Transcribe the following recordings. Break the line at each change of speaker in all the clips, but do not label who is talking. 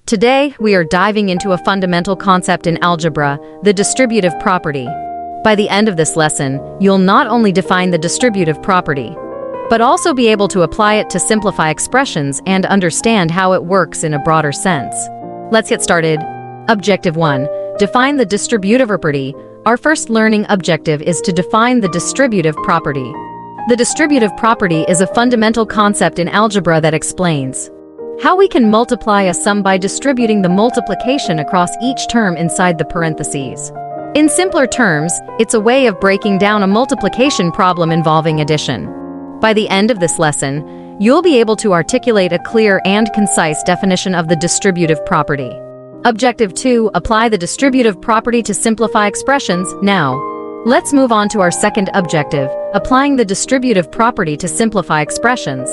Today, we are diving into a fundamental concept in algebra, the distributive property. By the end of this lesson, you'll not only define the distributive property, but also be able to apply it to simplify expressions and understand how it works in a broader sense. Let's get started. Objective 1. Define the distributive property. Our first learning objective is to define the distributive property. The distributive property is a fundamental concept in algebra that explains how we can multiply a sum by distributing the multiplication across each term inside the parentheses. In simpler terms, it's a way of breaking down a multiplication problem involving addition. By the end of this lesson, you'll be able to articulate a clear and concise definition of the distributive property. Objective 2. Apply the distributive property to simplify expressions. Now, let's move on to our second objective, applying the distributive property to simplify expressions.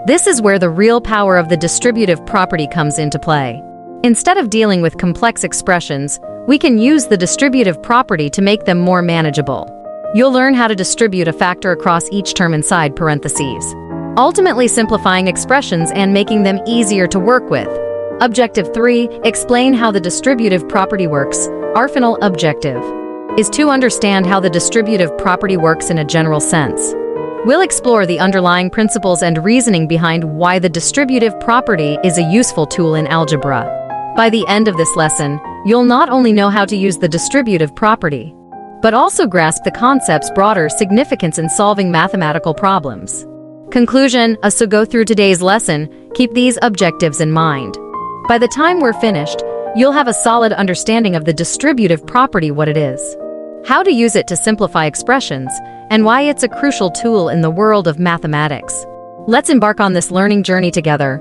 This is where the real power of the distributive property comes into play. Instead of dealing with complex expressions, we can use the distributive property to make them more manageable. You'll learn how to distribute a factor across each term inside parentheses, ultimately simplifying expressions and making them easier to work with. Objective 3. Explain how the distributive property works. Our final objective is to understand how the distributive property works in a general sense. We'll explore the underlying principles and reasoning behind why the distributive property is a useful tool in algebra. By the end of this lesson, you'll not only know how to use the distributive property, but also grasp the concept's broader significance in solving mathematical problems. Conclusion: as we go through today's lesson, keep these objectives in mind. By the time we're finished, you'll have a solid understanding of the distributive property, what it is, how to use it to simplify expressions, and why it's a crucial tool in the world of mathematics. Let's embark on this learning journey together.